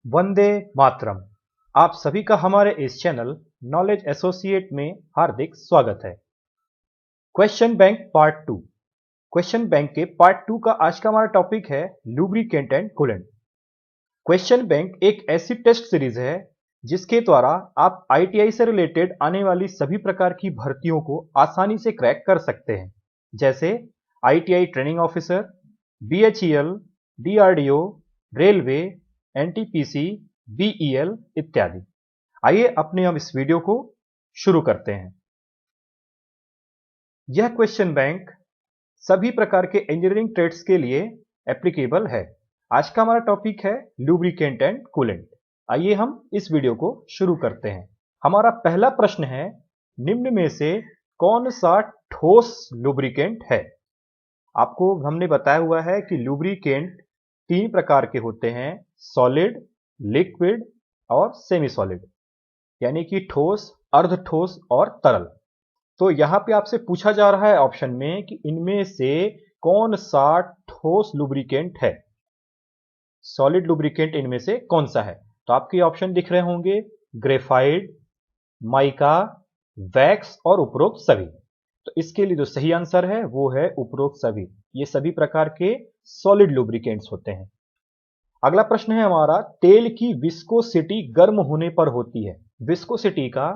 वंदे मातरम। आप सभी का हमारे इस चैनल नॉलेज एसोसिएट में हार्दिक स्वागत है। Question bank part 2। Question bank के पार्ट 2 का आज का हमारा टॉपिक है lubricant and coolant. Question bank एक ऐसी टेस्ट सीरीज है जिसके द्वारा आप आईटीआई से रिलेटेड आने वाली सभी प्रकार की भर्तियों को आसानी से क्रैक कर सकते हैं, जैसे ITI training officer, BHEL, DRDO, railway, NTPC, BEL इत्यादि। आइए अपने हम इस वीडियो को शुरू करते हैं। यह क्वेश्चन बैंक सभी प्रकार के इंजीनियरिंग ट्रेड्स के लिए एप्लीकेबल है। आज का हमारा टॉपिक है लुब्रिकेंट एंड कूलेंट। आइए हम इस वीडियो को शुरू करते हैं। हमारा पहला प्रश्न है, निम्न में से कौन सा ठोस लुब्रिकेंट है? आपको हमने बताया हुआ है कि लुब्रिकेंट 3 प्रकार के होते हैं, सॉलिड, लिक्विड और सेमी सॉलिड, यानी कि ठोस, अर्धठोस और तरल। तो यहां पे आपसे पूछा जा रहा है ऑप्शन में कि इनमें से कौन सा ठोस लुब्रिकेंट है, सॉलिड लुब्रिकेंट इनमें से कौन सा है? तो आपके ऑप्शन दिख रहे होंगे, ग्रेफाइट, माइका, वैक्स और उपरोक्त सभी। तो इसके लिए जो सही आंसर है वो है उपरोक्त सभी। ये सभी प्रकार के सॉलिड लुब्रिकेंट्स होते हैं। अगला प्रश्न है हमारा, तेल की विस्कोसिटी गर्म होने पर होती है। विस्कोसिटी का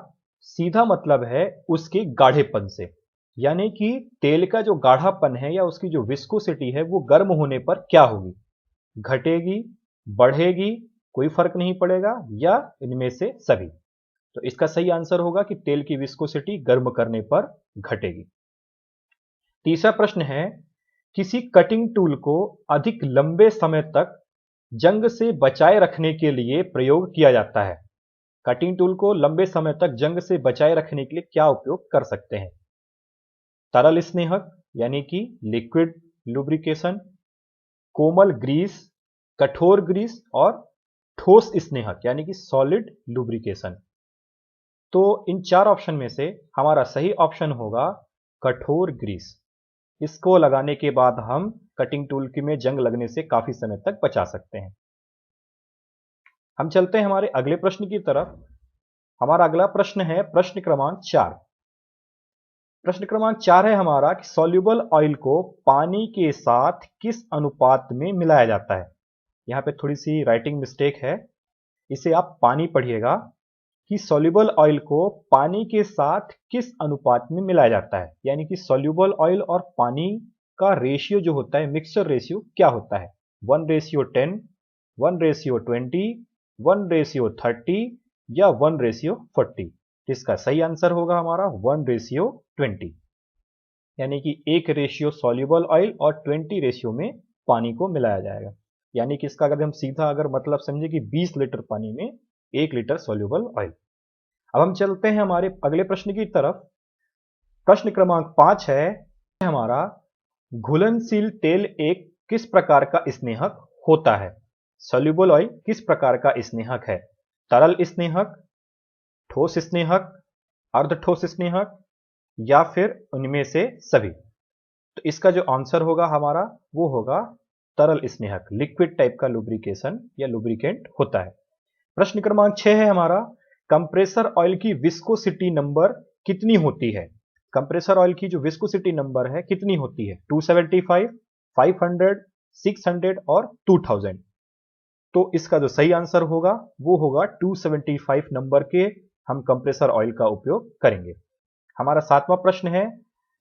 सीधा मतलब है उसके गाढ़ेपन से, यानी कि तेल का जो गाढ़ापन है या उसकी जो विस्कोसिटी है वो गर्म होने पर क्या होगी? घटेगी, बढ़ेगी, कोई फर्क नहीं पड़ेगा, या इनमें से सभी? तो इसका सही आंसर होगा कि तेल की विस्कोसिटी गर्म करने पर घटेगी। तीसरा प्रश्न है, किसी कटिंग टूल को अधिक लंबे समय तक जंग से बचाए रखने के लिए प्रयोग किया जाता है। कटिंग टूल को लंबे समय तक जंग से बचाए रखने के लिए क्या उपयोग कर सकते हैं? तरल स्नेहक यानी कि लिक्विड लुब्रिकेशन, कोमल ग्रीस, कठोर ग्रीस और ठोस स्नेहक यानी कि सॉलिड लुब्रिकेशन। तो इन 4 ऑप्शन में से हमारा सही ऑप्शन होगा कठोर ग्रीस। इसको लगाने के बाद हम कटिंग टूल की में जंग लगने से काफी समय तक बचा सकते हैं। हम चलते हैं हमारे अगले प्रश्न की तरफ। हमारा अगला प्रश्न है प्रश्न क्रमांक 4। प्रश्न क्रमांक 4 है हमारा कि सॉल्युबल ऑयल को पानी के साथ किस अनुपात में मिलाया जाता है? यहां पे थोड़ी सी राइटिंग मिस्टेक है, इसे आप पानी पढ़िएगा कि सॉल्युबल ऑयल को पानी के साथ किस अनुपात में मिलाया जाता है, यानी कि सॉल्युबल ऑयल और पानी का रेशियो जो होता है, मिक्सचर रेशियो क्या होता है? 1:10, 1:20, 1:30 या 1:40? इसका सही आंसर होगा हमारा 1:20, यानी कि 1 रेशियो सॉल्युबल ऑयल और 20 रेशियो में पानी को मिलाया जाएगा। यानी कि इसका अगर हम सीधा मतलब समझे कि 20 लीटर पानी में 1 लीटर सॉल्युबल ऑयल। अब हम चलते हैं हमारे अगले प्रश्न की तरफ। प्रश्न क्रमांक 5 है हमारा, घुलनशील तेल एक किस प्रकार का स्नेहक होता है? सॉल्युबल ऑयल किस प्रकार का स्नेहक है? तरल स्नेहक, ठोस स्नेहक, अर्धठोस स्नेहक या फिर उनमें से सभी? तो इसका जो आंसर होगा हमारा वो होगा तरल स्नेहक, लिक्विड टाइप का लुब्रिकेशन या लुब्रिकेंट होता है। प्रश्न क्रमांक 6 है हमारा, कंप्रेसर ऑयल की विस्कोसिटी नंबर कितनी होती है? कंप्रेसर ऑयल की जो विस्कोसिटी नंबर है कितनी होती है? 275, 500, 600 और 2000? तो इसका जो सही आंसर होगा वो होगा 275 नंबर के हम कंप्रेसर ऑयल का उपयोग करेंगे। हमारा 7वां प्रश्न है,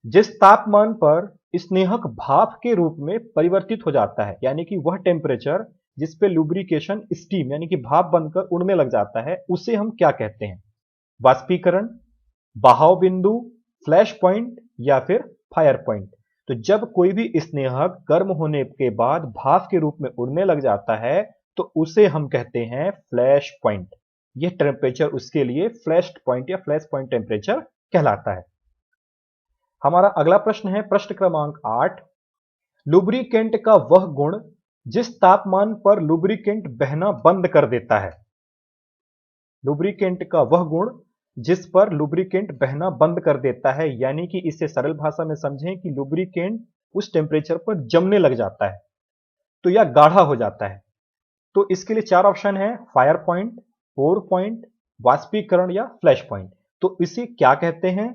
जिस तापमान पर स्नेहक भाप के रूप में परिवर्तित हो जाता है, यानी कि वह टेम्परेचर जिस पे लुब्रिकेशन स्टीम यानी कि भाप बनकर उड़ने लग जाता है, उसे हम क्या कहते हैं? वाष्पीकरण, बहाव बिंदु, फ्लैश पॉइंट या फिर फायर पॉइंट? तो जब कोई भी स्नेहक गर्म होने के बाद भाप के रूप में उड़ने लग जाता है तो उसे हम कहते हैं फ्लैश पॉइंट। यह टेम्परेचर उसके लिए फ्लैश पॉइंट या फ्लैश पॉइंट टेम्परेचर कहलाता है। हमारा अगला प्रश्न है प्रश्न क्रमांक 8, लुब्रिकेंट का वह गुण जिस तापमान पर लुब्रिकेंट बहना बंद कर देता है। लुब्रिकेंट का वह गुण जिस पर लुब्रिकेंट बहना बंद कर देता है, यानी कि इसे सरल भाषा में समझें कि लुब्रिकेंट उस टेम्परेचर पर जमने लग जाता है तो या गाढ़ा हो जाता है। तो इसके लिए चार ऑप्शन है, फायर पॉइंट, पोर पॉइंट, वाष्पीकरण या फ्लैश पॉइंट। तो इसे क्या कहते हैं?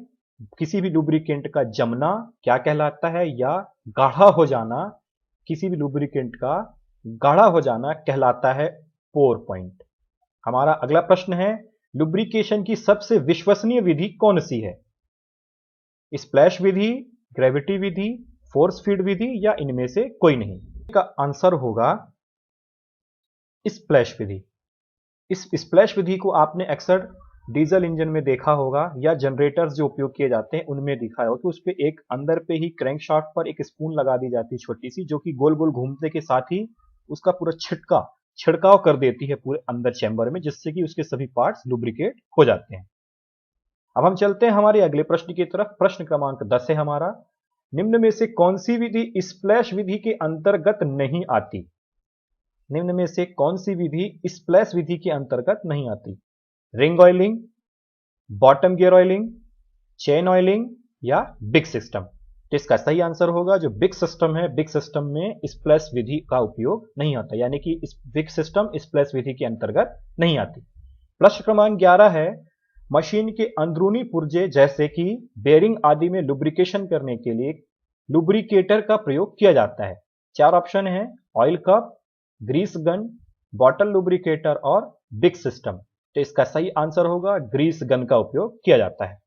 किसी भी लुब्रिकेंट का जमना क्या कहलाता है, या गाढ़ा हो जाना, किसी भी लुब्रिकेंट का गाढ़ा हो जाना कहलाता है पोर पॉइंट। हमारा अगला प्रश्न है, लुब्रिकेशन की सबसे विश्वसनीय विधि कौन सी है? स्प्लैश विधि, ग्रेविटी विधि, फोर्स फीड विधि या इनमें से कोई नहीं? का आंसर होगा स्प्लैश विधि। इस स्प्लैश विधि को आपने अक्सर डीजल इंजन में देखा होगा या जनरेटर्स जो उपयोग किए जाते हैं उनमें दिखा होगा कि उस पे एक अंदर पे ही क्रैंकशाफ्ट पर एक स्पून लगा दी जाती है छोटी सी, जो कि गोल गोल घूमने के साथ ही उसका पूरा छिड़काव कर देती है पूरे अंदर चैम्बर में, जिससे कि उसके सभी पार्ट्स लुब्रिकेट हो जाते हैं। अब हम चलते हैं हमारे अगले प्रश्न की तरफ। प्रश्न क्रमांक 10 है हमारा, निम्न में से कौन सी विधि स्प्लैश विधि के अंतर्गत नहीं आती? निम्न में से कौन सी विधि स्प्लैश विधि के अंतर्गत नहीं आती? Ring oiling, bottom gear oiling, chain oiling या बिग सिस्टम? तो इसका सही आंसर होगा जो बिग सिस्टम है। बिग सिस्टम में स्प्लैश विधि का उपयोग नहीं होता, यानी कि इस बिग सिस्टम स्प्लैश विधि के अंतर्गत नहीं आती। प्रश्न क्रमांक 11 है, मशीन के अंदरूनी पुर्जे जैसे कि बेरिंग आदि में लुब्रिकेशन करने के लिए लुब्रिकेटर का प्रयोग किया जाता है। चार ऑप्शन है, oil cup, grease gun, bottle lubricator और बिग सिस्टम। तो इसका सही आंसर होगा ग्रीस गन का उपयोग किया जाता है।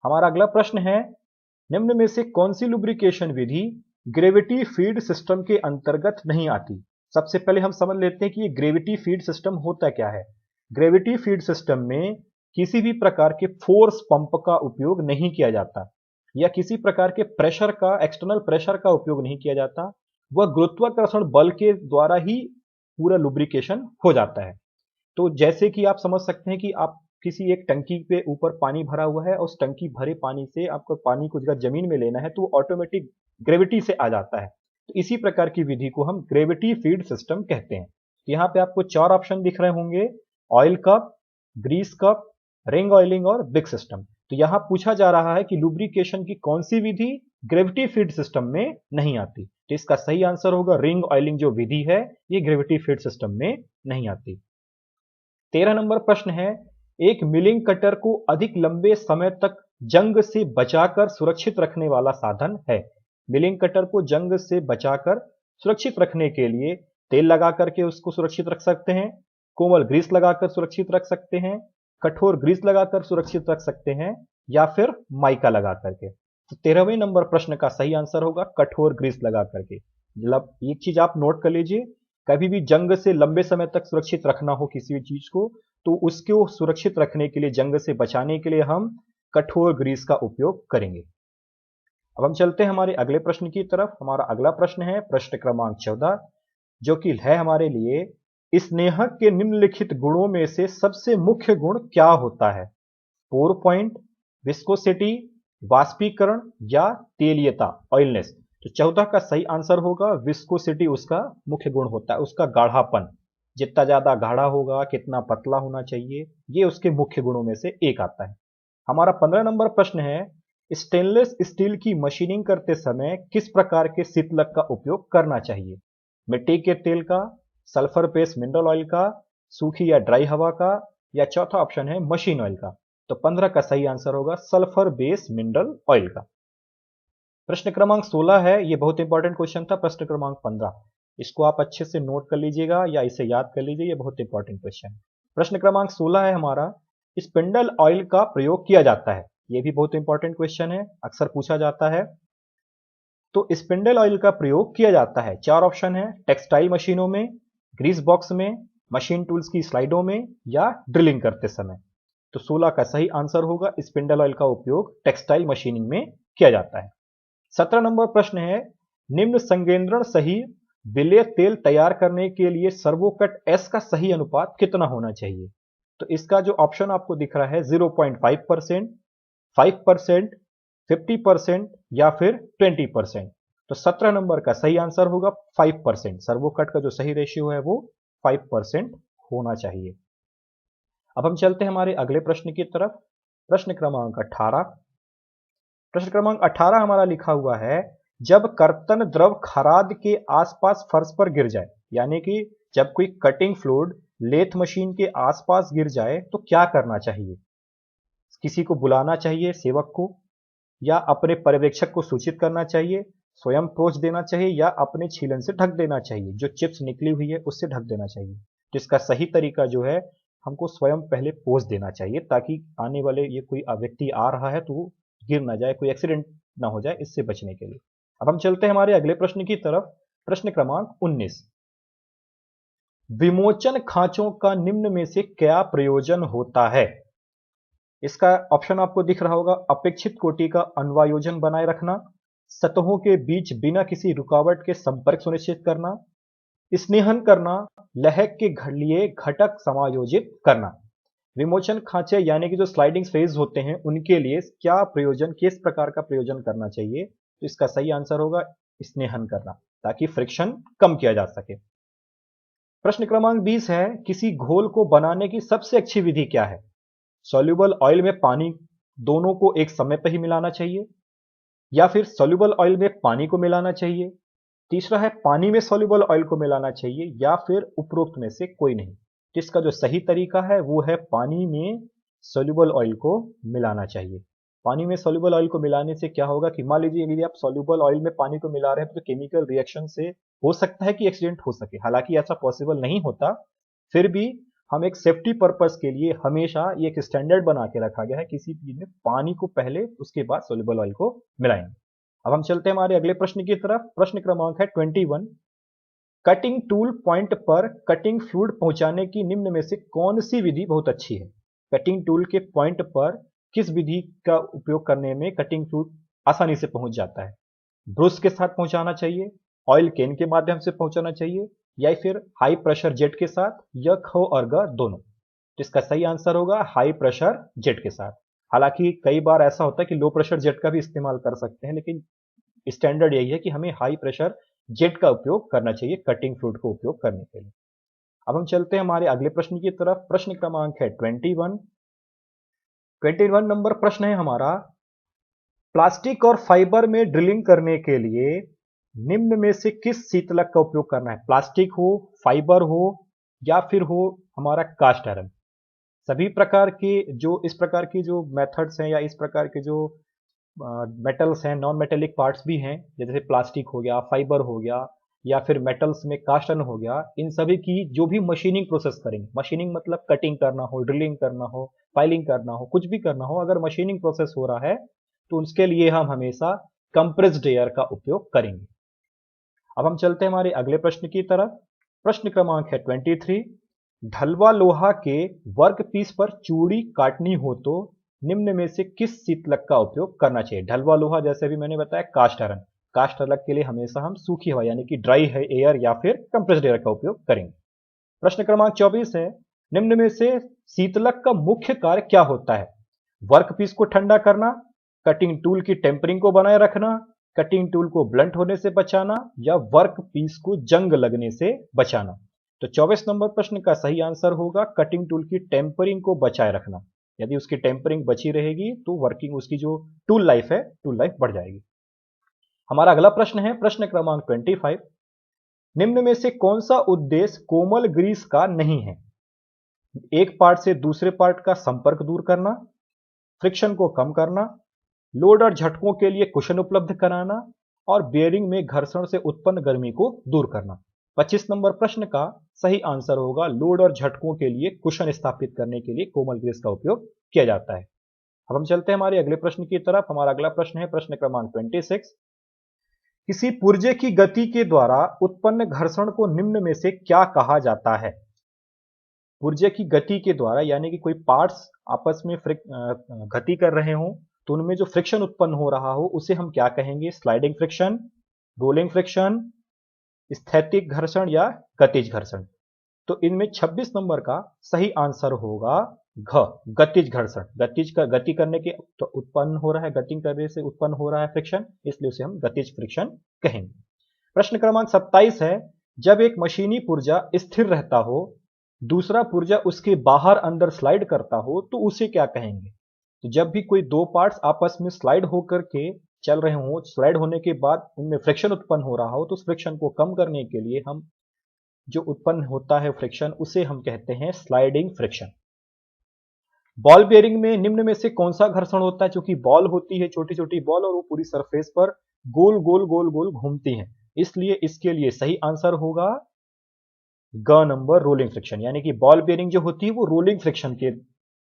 हमारा अगला प्रश्न है, निम्न में से कौन सी लुब्रिकेशन विधि ग्रेविटी फीड सिस्टम के अंतर्गत नहीं आती? सबसे पहले हम समझ लेते हैं कि ये ग्रेविटी फीड सिस्टम होता क्या है। ग्रेविटी फीड सिस्टम में किसी भी प्रकार के फोर्स पंप का उपयोग नहीं किया जाता, या किसी प्रकार के प्रेशर का, एक्सटर्नल प्रेशर का उपयोग नहीं किया जाता। वह गुरुत्वाकर्षण बल के द्वारा ही पूरा लुब्रिकेशन हो जाता है। तो जैसे कि आप समझ सकते हैं कि आप किसी एक टंकी पे ऊपर पानी भरा हुआ है, उस टंकी भरे पानी से आपको पानी को अगर जमीन में लेना है तो ऑटोमेटिक ग्रेविटी से आ जाता है। तो इसी प्रकार की विधि को हम ग्रेविटी फीड सिस्टम कहते हैं। यहाँ पे आपको चार ऑप्शन दिख रहे होंगे, oil cup, grease cup, ring oiling और बिग सिस्टम। तो यहाँ पूछा जा रहा है कि लुब्रिकेशन की कौन सी विधि ग्रेविटी फीड सिस्टम में नहीं आती? तो इसका सही आंसर होगा रिंग ऑयलिंग जो विधि है ये ग्रेविटी फीड सिस्टम में नहीं आती। 13 नंबर प्रश्न है, एक मिलिंग कटर को अधिक लंबे समय तक जंग से बचाकर सुरक्षित रखने वाला साधन है। मिलिंग कटर को जंग से बचाकर सुरक्षित रखने के लिए तेल लगा करके उसको सुरक्षित रख सकते हैं, कोमल ग्रीस लगाकर सुरक्षित रख सकते हैं, कठोर ग्रीस लगाकर सुरक्षित रख सकते हैं, या फिर माइका लगा करके। तो 13वें नंबर प्रश्न का सही आंसर होगा कठोर ग्रीस लगा करके। मतलब एक चीज आप नोट कर लीजिए, कभी भी जंग से लंबे समय तक सुरक्षित रखना हो किसी भी चीज को, तो उसको सुरक्षित रखने के लिए, जंग से बचाने के लिए हम कठोर ग्रीस का उपयोग करेंगे। अब हम चलते हैं हमारे अगले प्रश्न की तरफ। हमारा अगला प्रश्न है प्रश्न क्रमांक 14, जो कि है हमारे लिए, स्नेहक के निम्नलिखित गुणों में से सबसे मुख्य गुण क्या होता है? पोर पॉइंट, विस्कोसिटी, वाष्पीकरण या तेलीयता, ऑयलनेस। तो 14 का सही आंसर होगा विस्कोसिटी उसका मुख्य गुण होता है, उसका गाढ़ापन। जितना ज्यादा गाढ़ा होगा, कितना पतला होना चाहिए, ये उसके मुख्य गुणों में से एक आता है। हमारा 15 नंबर प्रश्न है, स्टेनलेस स्टील की मशीनिंग करते समय किस प्रकार के शीतलक का उपयोग करना चाहिए? मिट्टी के तेल का, सल्फर बेस मिनरल ऑयल का, सूखी या ड्राई हवा का, या चौथा ऑप्शन है मशीन ऑयल का। तो 15 का सही आंसर होगा सल्फर बेस मिनरल ऑयल का। प्रश्न क्रमांक 16 है, ये बहुत इंपॉर्टेंट क्वेश्चन था। प्रश्न क्रमांक 15, इसको आप अच्छे से नोट कर लीजिएगा या इसे याद कर लीजिए, ये बहुत इंपॉर्टेंट क्वेश्चन है। प्रश्न क्रमांक 16 है हमारा, स्पिंडल ऑयल का प्रयोग किया जाता है। ये भी बहुत इंपॉर्टेंट क्वेश्चन है, अक्सर पूछा जाता है। तो स्पिंडल ऑयल का प्रयोग किया जाता है, चार ऑप्शन है, टेक्सटाइल मशीनों में, ग्रीस बॉक्स में, मशीन टूल्स की स्लाइडों में, या ड्रिलिंग करते समय। तो 16 का सही आंसर होगा स्पिंडल ऑयल का उपयोग टेक्सटाइल मशीनिंग में किया जाता है। 17 नंबर प्रश्न है, निम्न संकेंद्रण सही विलेय तेल तैयार करने के लिए सर्वोकट एस का सही अनुपात कितना होना चाहिए? तो इसका जो ऑप्शन आपको दिख रहा है 0.5%, 5%, 50% या फिर 20%। तो 17 नंबर का सही आंसर होगा 5%। सर्वोकट का जो सही रेशियो है वो 5% होना चाहिए। अब हम चलते हैं हमारे अगले प्रश्न की तरफ। प्रश्न क्रमांक 18। प्रश्न क्रमांक 18 हमारा लिखा हुआ है, जब कर्तन द्रव खराद के आसपास फर्श पर गिर जाए, यानी कि जब कोई कटिंग फ्लूइड लेथ मशीन के आसपास गिर जाए तो क्या करना चाहिए? किसी को बुलाना चाहिए, सेवक को, या अपने पर्यवेक्षक को सूचित करना चाहिए, स्वयं पोंछ देना चाहिए, या अपने छीलन से ढक देना चाहिए, जो चिप्स निकली हुई है उससे ढक देना चाहिए। तो इसका सही तरीका जो है, हमको स्वयं पहले पोंछ देना चाहिए, ताकि आने वाले ये कोई व्यक्ति आ रहा है तो वो गिर ना जाए, कोई एक्सीडेंट ना हो जाए, इससे बचने के लिए। अब हम चलते हैं हमारे अगले प्रश्न की तरफ। प्रश्न क्रमांक 19। विमोचन खांचों का निम्न में से क्या प्रयोजन होता है? इसका ऑप्शन आपको दिख रहा होगा। अपेक्षित कोटि का अन्वायोजन बनाए रखना, सतहों के बीच बिना किसी रुकावट के संपर्क सुनिश्चित करना, स्नेहन करना, लहक के लिए घटक समायोजित करना। विमोचन खांचे यानी कि जो स्लाइडिंग फेज होते हैं उनके लिए क्या प्रयोजन, किस प्रकार का प्रयोजन करना चाहिए? तो इसका सही आंसर होगा स्नेहन करना, ताकि फ्रिक्शन कम किया जा सके। प्रश्न क्रमांक 20 है, किसी घोल को बनाने की सबसे अच्छी विधि क्या है? सॉल्युबल ऑयल में पानी दोनों को एक समय पर ही मिलाना चाहिए, या फिर सॉल्युबल ऑयल में पानी को मिलाना चाहिए, तीसरा है पानी में सॉल्युबल ऑयल को मिलाना चाहिए, या फिर उपरोक्त में से कोई नहीं। इसका जो सही तरीका है वो है पानी में सॉल्युबल ऑयल को मिलाना चाहिए। पानी में सॉल्युबल ऑयल को मिलाने से क्या होगा कि मान लीजिए यदि आप सॉल्युबल ऑयल में पानी को मिला रहे हैं तो केमिकल रिएक्शन से हो सकता है कि एक्सीडेंट हो सके, हालांकि ऐसा पॉसिबल नहीं होता, फिर भी हम एक सेफ्टी पर्पस के लिए हमेशा ये एक स्टैंडर्ड बना के रखा गया है, किसी चीज में पानी को पहले उसके बाद सॉल्युबल ऑयल को मिलाएंगे। अब हम चलते हैं हमारे अगले प्रश्न की तरफ। प्रश्न क्रमांक है 21। कटिंग टूल पॉइंट पर कटिंग फ्लूइड पहुंचाने की निम्न में से कौन सी विधि बहुत अच्छी है? कटिंग टूल के पॉइंट पर किस विधि का उपयोग करने में कटिंग फ्लूइड आसानी से पहुंच जाता है? ब्रुश के साथ पहुंचाना चाहिए, ऑयल केन के माध्यम से पहुंचाना चाहिए, या फिर हाई प्रेशर जेट के साथ, या ख और ग दोनों? तो इसका सही आंसर होगा हाई प्रेशर जेट के साथ। हालांकि कई बार ऐसा होता है कि लो प्रेशर जेट का भी इस्तेमाल कर सकते हैं, लेकिन स्टैंडर्ड यही है कि हमें हाई प्रेशर जेट का उपयोग करना चाहिए कटिंग फ्लूइड को उपयोग करने के लिए। अब हम चलते हैं हमारे अगले प्रश्न की तरफ। प्रश्न क्रमांक है 21। 21 नंबर प्रश्न है हमारा, प्लास्टिक और फाइबर में ड्रिलिंग करने के लिए निम्न में से किस शीतलक का उपयोग करना है? प्लास्टिक हो, फाइबर हो, या फिर हो हमारा कास्ट आयरन। सभी प्रकार के जो इस प्रकार की जो मेथड्स हैं, या इस प्रकार के जो मेटल्स हैं, नॉन मेटेलिक पार्ट्स भी हैं, जैसे प्लास्टिक हो गया, फाइबर हो गया, या फिर मेटल्स में कास्ट आयरन हो गया, इन सभी की जो भी मशीनिंग प्रोसेस करेंगे, मशीनिंग मतलब कटिंग करना हो, ड्रिलिंग करना हो, फाइलिंग करना हो, कुछ भी करना हो, अगर मशीनिंग प्रोसेस हो रहा है तो उसके लिए हम हमेशा कंप्रेस्ड एयर का उपयोग करेंगे। अब हम चलते हैं हमारे अगले प्रश्न की तरफ। प्रश्न क्रमांक है 23। ढलवा लोहा के वर्क पीस पर चूड़ी काटनी हो तो निम्न में से किस शीतलक का उपयोग करना चाहिए? ढलवा लोहा जैसे भी मैंने बताया कास्ट आयरन, कास्ट आयरन के लिए हमेशा हम सूखी हवा यानी कि ड्राई है एयर या फिर कंप्रेस्ड एयर का उपयोग करेंगे। प्रश्न क्रमांक 24 है, निम्न में से शीतलक का मुख्य कार्य क्या होता है? वर्क पीस को ठंडा करना, कटिंग टूल की टेम्परिंग को बनाए रखना, कटिंग टूल को ब्लंट होने से बचाना, या वर्क पीस को जंग लगने से बचाना। तो 24 नंबर प्रश्न का सही आंसर होगा कटिंग टूल की टेम्परिंग को बचाए रखना। यदि उसकी टेम्परिंग बची रहेगी तो वर्किंग उसकी जो टूल लाइफ है, टूल लाइफ बढ़ जाएगी। हमारा अगला प्रश्न है प्रश्न क्रमांक 25। निम्न में से कौन सा उद्देश्य कोमल ग्रीस का नहीं है? एक पार्ट से दूसरे पार्ट का संपर्क दूर करना, फ्रिक्शन को कम करना, लोड और झटकों के लिए कुशन उपलब्ध कराना, और बेयरिंग में घर्षण से उत्पन्न गर्मी को दूर करना। 25 नंबर प्रश्न का सही आंसर होगा लोड और झटकों के लिए कुशन स्थापित करने के लिए कोमल ग्रीस का उपयोग किया जाता है। अब हम चलते हैं हमारे अगले प्रश्न की तरफ। हमारा अगला प्रश्न है प्रश्न क्रमांक 26। किसी पुर्जे की गति के द्वारा उत्पन्न घर्षण को निम्न में से क्या कहा जाता है? पुर्जे की गति के द्वारा यानी कि कोई पार्ट्स आपस में गति कर रहे हों तो उनमें जो फ्रिक्शन उत्पन्न हो रहा हो उसे हम क्या कहेंगे? स्लाइडिंग फ्रिक्शन, रोलिंग फ्रिक्शन, स्थैतिक घर्षण, या गतिज घर्षण। तो इनमें 26 नंबर का सही आंसर होगा घ, गतिज घर्षण। गति करने के तो उत्पन्न हो रहा है, गति करने से उत्पन्न हो रहा है फ्रिक्शन, इसलिए उसे हम गतिज फ्रिक्शन कहेंगे। प्रश्न क्रमांक 27 है, जब एक मशीनी पुर्जा स्थिर रहता हो, दूसरा पुर्जा उसके बाहर अंदर स्लाइड करता हो तो उसे क्या कहेंगे? तो जब भी कोई दो पार्ट्स आपस में स्लाइड होकर के चल रहे हो, स्लाइड होने के बाद उनमें फ्रिक्शन उत्पन्न हो रहा हो, तो उस फ्रिक्शन को कम करने के लिए हम जो उत्पन्न होता है फ्रिक्शन, उसे हम कहते हैं स्लाइडिंग फ्रिक्शन। बॉल बेयरिंग में निम्न में से कौन सा घर्षण होता है? क्योंकि बॉल होती है, छोटी छोटी बॉल, और वो पूरी सरफेस पर गोल गोल गोल गोल घूमती हैं, इसलिए इसके लिए सही आंसर होगा ग नंबर, रोलिंग फ्रिक्शन। यानी कि बॉल बेयरिंग जो होती है वो रोलिंग फ्रिक्शन के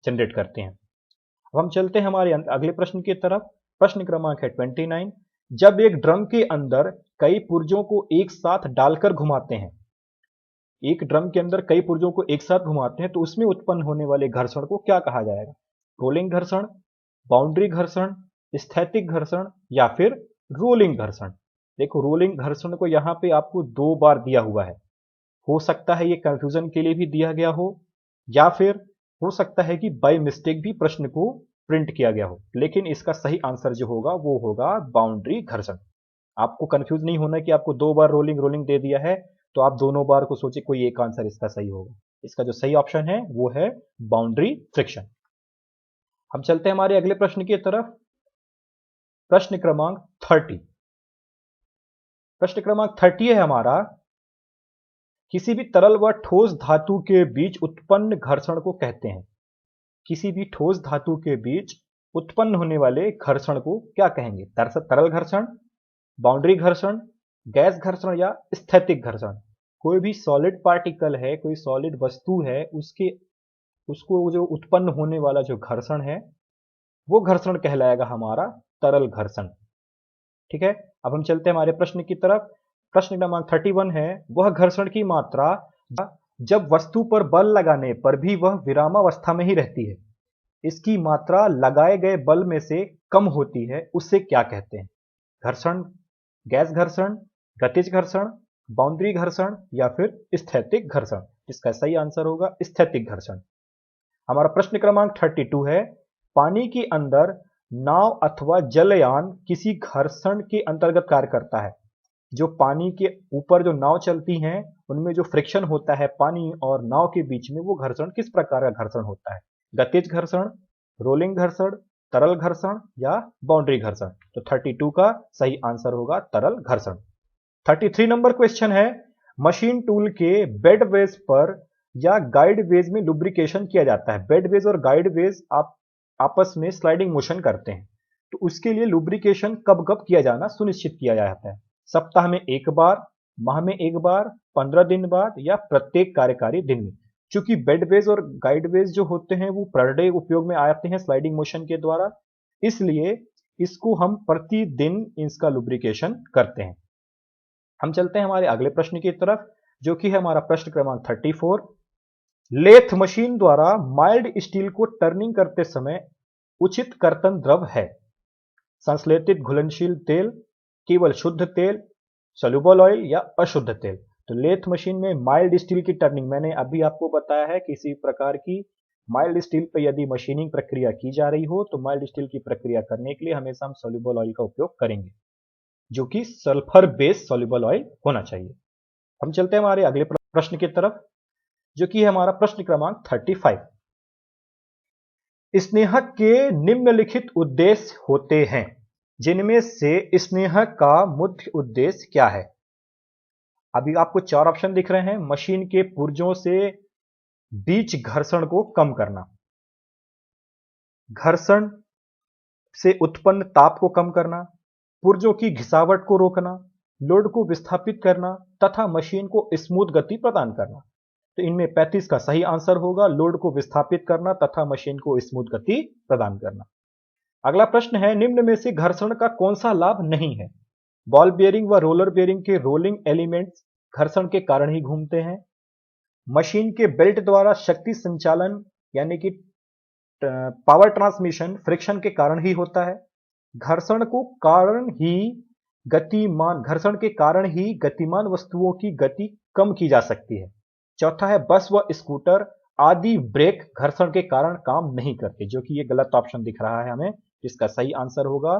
जनरेट करते हैं। अब हम चलते हैं हमारे अगले प्रश्न की तरफ। प्रश्न क्रमांक है 29। जब एक ड्रम के अंदर कई पुर्जों को एक साथ डालकर घुमाते हैं, एक ड्रम के अंदर कई पुर्जों को एक साथ घुमाते हैं, तो उसमें उत्पन्न होने वाले घर्षण को क्या कहा जाएगा? रोलिंग घर्षण, बाउंड्री घर्षण, स्थैतिक घर्षण या फिर रोलिंग घर्षण। देखो, रोलिंग घर्षण को यहां पे आपको 2 बार दिया हुआ है। हो सकता है ये कंफ्यूजन के लिए भी दिया गया हो, या फिर हो सकता है कि बाय मिस्टेक भी प्रश्न को प्रिंट किया गया हो, लेकिन इसका सही आंसर जो होगा वो होगा बाउंड्री घर्षण। आपको कंफ्यूज नहीं होना कि आपको 2 बार रोलिंग रोलिंग दे दिया है तो आप दोनों बार को सोचे कोई एक आंसर इसका सही होगा। इसका जो सही ऑप्शन है वो है बाउंड्री फ्रिक्शन। हम चलते हैं हमारे अगले प्रश्न की तरफ। प्रश्न क्रमांक 30। प्रश्न क्रमांक 30 है हमारा, किसी भी तरल व ठोस धातु के बीच उत्पन्न घर्षण को कहते हैं। किसी भी ठोस धातु के बीच उत्पन्न होने वाले घर्षण को क्या कहेंगे? तरल घर्षण, बाउंड्री घर्षण, गैस घर्षण या स्थैतिक घर्षण। कोई भी सॉलिड पार्टिकल है, कोई सॉलिड वस्तु है, उसको जो उत्पन्न होने वाला जो घर्षण है वो घर्षण कहलाएगा हमारा तरल घर्षण। ठीक है, अब हम चलते हैं हमारे प्रश्न की तरफ। प्रश्न क्रमांक 31 है, वह घर्षण की मात्रा जब वस्तु पर बल लगाने पर भी वह विरामावस्था में ही रहती है, इसकी मात्रा लगाए गए बल में से कम होती है, उससे क्या कहते हैं? घर्षण, गैस घर्षण, गतिज घर्षण, बाउंड्री घर्षण या फिर स्थैतिक घर्षण। इसका सही आंसर होगा स्थैतिक घर्षण। हमारा प्रश्न क्रमांक 32 है, पानी के अंदर नाव अथवा जलयान किसी घर्षण के अंतर्गत कार्य करता है। जो पानी के ऊपर जो नाव चलती हैं उनमें जो फ्रिक्शन होता है पानी और नाव के बीच में, वो घर्षण किस प्रकार का घर्षण होता है? गतिज घर्षण, रोलिंग घर्षण, तरल घर्षण या बाउंड्री घर्षण। तो 32 का सही आंसर होगा तरल घर्षण। 33 नंबर क्वेश्चन है, मशीन टूल के बेड वेज पर या गाइड वेज में लुब्रिकेशन किया जाता है। बेड वेज और गाइड वेज आप आपस में स्लाइडिंग मोशन करते हैं, तो उसके लिए लुब्रिकेशन कब कब किया जाना सुनिश्चित किया जाता है? सप्ताह में 1 बार, माह में 1 बार, 15 दिन बाद या प्रत्येक कार्यकारी दिन में। चूंकि बेडवेज और गाइडवेज जो होते हैं वो पर डे उपयोग में आते हैं स्लाइडिंग मोशन के द्वारा, इसलिए इसको हम प्रतिदिन इसका लुब्रिकेशन करते हैं। हम चलते हैं हमारे अगले प्रश्न की तरफ, जो कि है हमारा प्रश्न क्रमांक 34। लेथ मशीन द्वारा माइल्ड स्टील को टर्निंग करते समय उचित कर्तन द्रव है? संश्लेषित घुलनशील तेल, केवल शुद्ध तेल, सोल्यूबल ऑयल या अशुद्ध तेल। तो लेथ मशीन में माइल्ड स्टील की टर्निंग, मैंने अभी आपको बताया है, किसी प्रकार की माइल्ड स्टील पर यदि मशीनिंग प्रक्रिया की जा रही हो तो माइल्ड स्टील की प्रक्रिया करने के लिए हमेशा हम सोल्यूबल ऑयल का उपयोग करेंगे, जो कि सल्फर बेस्ड सोल्यूबल ऑयल होना चाहिए। हम चलते हैं हमारे अगले प्रश्न की तरफ, जो कि है हमारा प्रश्न क्रमांक 35। स्नेहक के निम्नलिखित उद्देश्य होते हैं, जिनमें से स्नेहक का मुख्य उद्देश्य क्या है? अभी आपको 4 ऑप्शन दिख रहे हैं। मशीन के पुर्जों से बीच घर्षण को कम करना, घर्षण से उत्पन्न ताप को कम करना, पुर्जों की घिसावट को रोकना, लोड को विस्थापित करना तथा मशीन को स्मूथ गति प्रदान करना। तो इनमें 35 का सही आंसर होगा लोड को विस्थापित करना तथा मशीन को स्मूथ गति प्रदान करना। अगला प्रश्न है, निम्न में से घर्षण का कौन सा लाभ नहीं है? बॉल बेयरिंग व रोलर बेयरिंग के रोलिंग एलिमेंट्स घर्षण के कारण ही घूमते हैं। मशीन के बेल्ट द्वारा शक्ति संचालन यानी कि पावर ट्रांसमिशन फ्रिक्शन के कारण ही होता है। घर्षण के कारण ही गतिमान वस्तुओं की गति कम की जा सकती है। चौथा है, बस व स्कूटर आदि ब्रेक घर्षण के कारण काम नहीं करते, जो कि ये गलत ऑप्शन दिख रहा है हमें। इसका सही आंसर होगा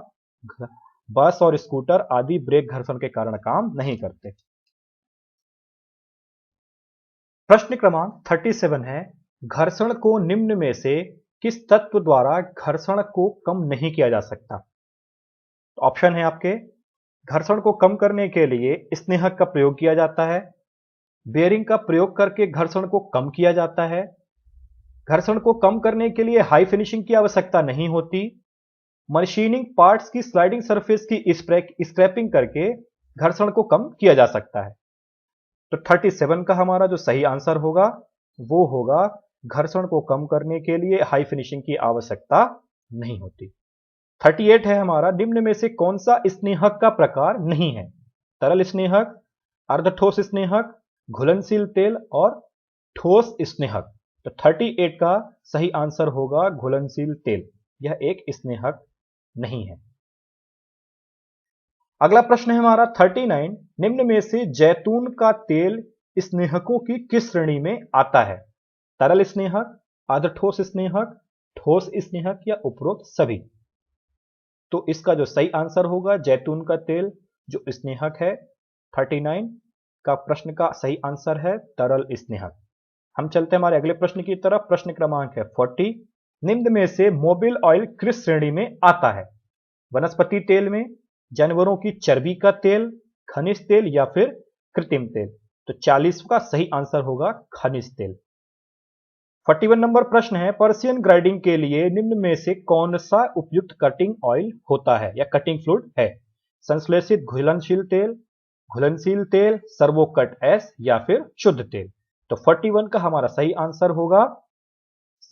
बस और स्कूटर आदि ब्रेक घर्षण के कारण काम नहीं करते। प्रश्न क्रमांक 37 है, घर्षण को निम्न में से किस तत्व द्वारा घर्षण को कम नहीं किया जा सकता? ऑप्शन है आपके, घर्षण को कम करने के लिए स्नेहक का प्रयोग किया जाता है, बेयरिंग का प्रयोग करके घर्षण को कम किया जाता है। घर्षण को कम करने के लिए हाई फिनिशिंग की आवश्यकता नहीं होती। मशीनिंग पार्ट्स की स्लाइडिंग सरफेस की स्क्रैपिंग करके घर्षण को कम किया जा सकता है। तो 37 का हमारा जो सही आंसर होगा वो होगा घर्षण को कम करने के लिए हाई फिनिशिंग की आवश्यकता नहीं होती। 38 है हमारा, निम्न में से कौन सा स्नेहक का प्रकार नहीं है? तरल स्नेहक, अर्धठोस स्नेहक, घुलनशील तेल और ठोस स्नेहक। तो 38 का सही आंसर होगा घुलनशील तेल, यह एक स्नेहक नहीं है। अगला प्रश्न है हमारा 39, निम्न में से जैतून का तेल स्नेहकों की किस श्रेणी में आता है? तरल स्नेहक, अर्धठोस स्नेहक, ठोस स्नेहक या उपरोक्त सभी। तो इसका जो सही आंसर होगा जैतून का तेल जो स्नेहक है। 39 का प्रश्न का सही आंसर है तरल स्नेहक। हम चलते हैं हमारे अगले प्रश्न की तरफ। प्रश्न क्रमांक है 40, निम्न में से मोबिल ऑयल किस श्रेणी में आता है? वनस्पति तेल में, जानवरों की चर्बी का तेल, खनिज तेल या फिर कृत्रिम तेल। तो 40 का सही आंसर होगा खनिज तेल। 41 नंबर प्रश्न है, पर्सियन ग्राइंडिंग के लिए निम्न में से कौन सा उपयुक्त कटिंग ऑयल होता है या कटिंग फ्लूइड है? संश्लेषित घुलनशील तेल, सर्वोकट एस या फिर शुद्ध तेल। तो 41 का हमारा सही आंसर होगा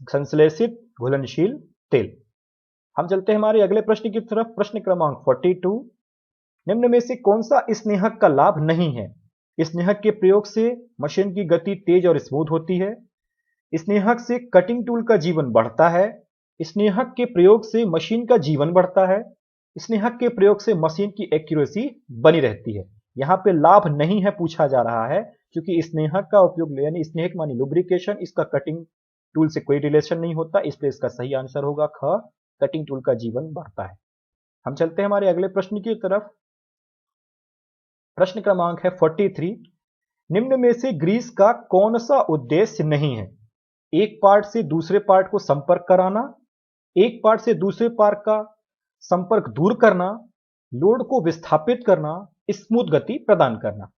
संश्लेषित घुलनशील तेल। हम चलते हैं हमारे अगले प्रश्न की तरफ। प्रश्न क्रमांक 42, निम्न में से कौन सा स्नेहक का लाभ नहीं है? स्नेहक के प्रयोग से मशीन की गति तेज और स्मूथ होती है। स्नेहक से कटिंग टूल का जीवन बढ़ता है। स्नेहक के प्रयोग से मशीन का जीवन बढ़ता है। स्नेहक के प्रयोग से मशीन की एक्यूरेसी बनी रहती है। यहां पे लाभ नहीं है पूछा जा रहा है, क्योंकि स्नेहक का उपयोग यानी स्नेहक मानी लुब्रिकेशन, इसका कटिंग टूल से कोई रिलेशन नहीं होता, इसलिए इसका सही आंसर होगा ख, कटिंग टूल का जीवन बढ़ता है। हम चलते हैं हमारे अगले प्रश्न की तरफ। प्रश्न क्रमांक है 43, निम्न में से ग्रीस का कौन सा उद्देश्य नहीं है? एक पार्ट से दूसरे पार्ट को संपर्क कराना, एक पार्ट से दूसरे पार्ट का संपर्क दूर करना, लोड को विस्थापित करना, स्मूथ गति प्रदान करना।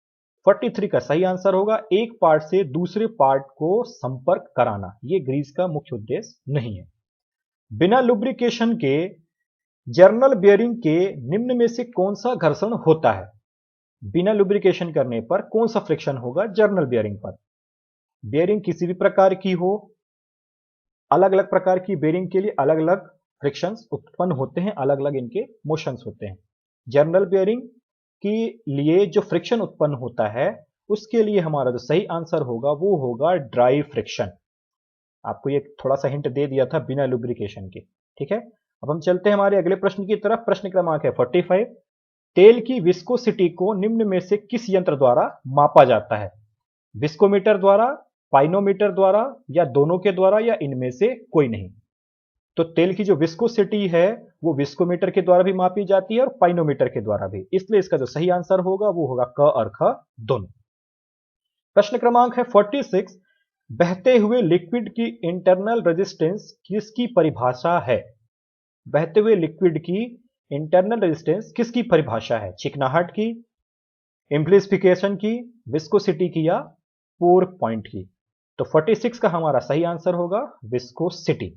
43 का सही आंसर होगा एक पार्ट से दूसरे पार्ट को संपर्क कराना, यह ग्रीस का मुख्य उद्देश्य नहीं है। बिना लुब्रिकेशन के जर्नल बेयरिंग के निम्न में से कौन सा घर्षण होता है? बिना लुब्रिकेशन करने पर कौन सा फ्रिक्शन होगा जर्नल बेयरिंग पर? बेयरिंग किसी भी प्रकार की हो, अलग अलग प्रकार की बेयरिंग के लिए अलग अलग फ्रिक्शंस उत्पन्न होते हैं, अलग अलग इनके मोशंस होते हैं। जर्नल बेयरिंग के लिए जो फ्रिक्शन उत्पन्न होता है उसके लिए हमारा जो सही आंसर होगा वो होगा ड्राई फ्रिक्शन। आपको ये थोड़ा सा हिंट दे दिया था बिना लुब्रिकेशन के। ठीक है, अब हम चलते हैं हमारे अगले प्रश्न की तरफ। प्रश्न क्रमांक है 45, तेल की विस्कोसिटी को निम्न में से किस यंत्र द्वारा मापा जाता है? विस्कोमीटर द्वारा, पाइनोमीटर द्वारा या दोनों के द्वारा या इनमें से कोई नहीं। तो तेल की जो विस्कोसिटी है वो विस्कोमीटर के द्वारा भी मापी जाती है और पाइनोमीटर के द्वारा भी, इसलिए इसका जो सही आंसर होगा वो होगा क और ख दोनों। प्रश्न क्रमांक है 46, बहते हुए लिक्विड की इंटरनल रेजिस्टेंस किसकी परिभाषा है? बहते हुए लिक्विड की इंटरनल रेजिस्टेंस किसकी परिभाषा है? चिकनाहट की, एम्प्लीफिकेशन की, विस्कोसिटी की या पोर पॉइंट की। तो 46 का हमारा सही आंसर होगा विस्कोसिटी।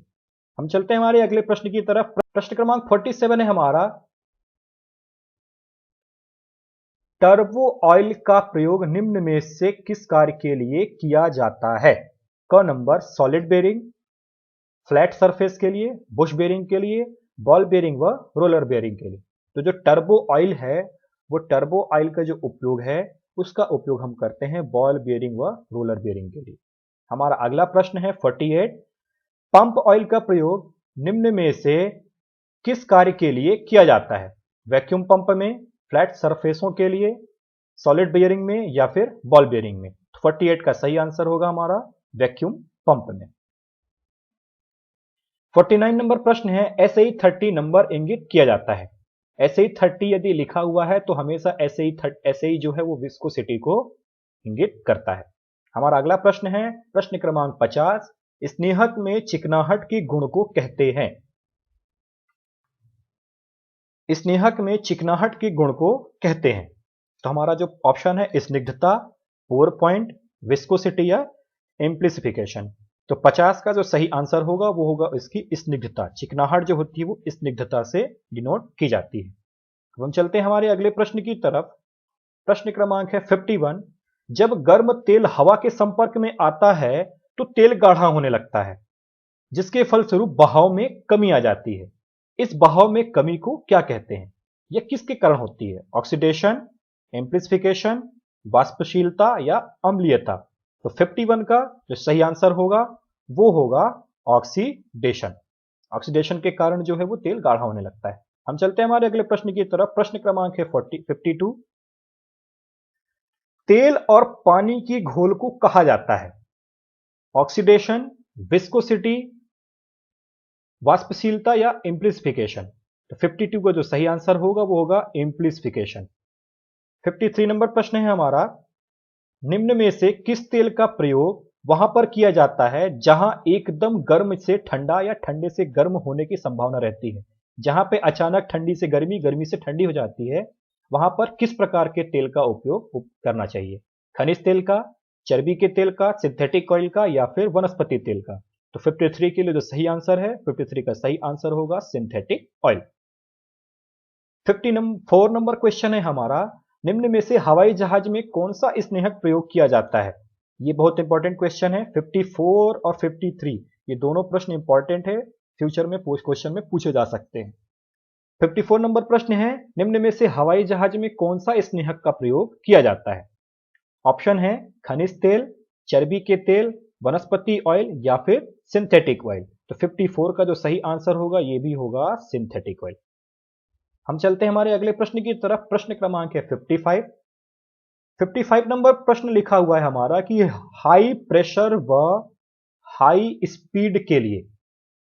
हम चलते हैं हमारे अगले प्रश्न की तरफ। प्रश्न क्रमांक 47 है हमारा, टर्बो ऑयल का प्रयोग निम्न में से किस कार्य के लिए किया जाता है? क number solid bearing, flat surface के लिए, बुश बेयरिंग के लिए, बॉल बेयरिंग व रोलर बेयरिंग के लिए। तो जो टर्बो ऑयल है वो टर्बो ऑयल का जो उपयोग है उसका उपयोग हम करते हैं बॉल बेयरिंग व रोलर बेयरिंग के लिए। हमारा अगला प्रश्न है 48, पंप ऑयल का प्रयोग निम्न में से किस कार्य के लिए किया जाता है? वैक्यूम पंप में, फ्लैट सरफेसों के लिए, सॉलिड बेयरिंग में या फिर बॉल बेयरिंग में। 48 का सही आंसर होगा हमारा वैक्यूम पंप में। 49 नंबर प्रश्न है, SI 30 नंबर इंगित किया जाता है। SI 30 यदि लिखा हुआ है तो हमेशा SI जो है वो विस्कोसिटी को इंगित करता है। हमारा अगला प्रश्न है प्रश्न क्रमांक 50, स्नेहक में चिकनाहट के गुण को कहते हैं। स्नेहक में चिकनाहट के गुण को कहते हैं। तो हमारा जो ऑप्शन है स्निग्धता, पोर पॉइंट, विस्कोसिटी या एम्प्लीसिफिकेशन। तो 50 का जो सही आंसर होगा वो होगा इसकी स्निग्धता। चिकनाहट जो होती है वो स्निग्धता से डिनोट की जाती है। अब हम चलते हैं हमारे अगले प्रश्न की तरफ। प्रश्न क्रमांक है 51। जब गर्म तेल हवा के संपर्क में आता है तो तेल गाढ़ा होने लगता है, जिसके फलस्वरूप बहाव में कमी आ जाती है। इस बहाव में कमी को क्या कहते हैं? यह किसके कारण होती है? ऑक्सीडेशन, एम्प्लीसिफिकेशन, वाष्पशीलता या अम्लीयता? तो 51 का जो सही आंसर होगा वो होगा ऑक्सीडेशन। ऑक्सीडेशन के कारण जो है वो तेल गाढ़ा होने लगता है। हम चलते हैं हमारे अगले प्रश्न की तरफ। प्रश्न क्रमांक है 52। तेल और पानी की घोल को कहा जाता है ऑक्सीडेशन, विस्कोसिटी, वाष्पशीलता या एम्प्लीसिफिकेशन? तो 52 का जो सही आंसर होगा वो होगा एम्प्लीसिफिकेशन। 53 नंबर प्रश्न है हमारा। निम्न में से किस तेल का प्रयोग वहां पर किया जाता है जहां एकदम गर्म से ठंडा या ठंडे से गर्म होने की संभावना रहती है? जहां पे अचानक ठंडी से गर्मी, गर्मी से ठंडी हो जाती है, वहां पर किस प्रकार के तेल का उपयोग करना चाहिए? खनिज तेल का, चर्बी के तेल का, सिंथेटिक ऑयल का या फिर वनस्पति तेल का? तो 53 के लिए जो सही आंसर है, 53 का सही आंसर होगा सिंथेटिक ऑयल। 54 नंबर क्वेश्चन है हमारा। निम्न में से हवाई जहाज में कौन सा स्नेहक प्रयोग किया जाता है? ये बहुत इंपॉर्टेंट क्वेश्चन है। 54 और 53 ये दोनों प्रश्न इंपॉर्टेंट है, फ्यूचर में क्वेश्चन में पूछे जा सकते हैं। 54 नंबर प्रश्न है। निम्न में से हवाई जहाज में कौन सा स्नेहक का प्रयोग किया जाता है? ऑप्शन है खनिज तेल, चर्बी के तेल, वनस्पति ऑयल या फिर सिंथेटिक ऑयल। तो 54 का जो सही आंसर होगा ये भी होगा सिंथेटिक ऑयल। हम चलते हैं हमारे अगले प्रश्न की तरफ। प्रश्न क्रमांक है 55। 55 नंबर प्रश्न लिखा हुआ है हमारा कि हाई प्रेशर व हाई स्पीड के लिए,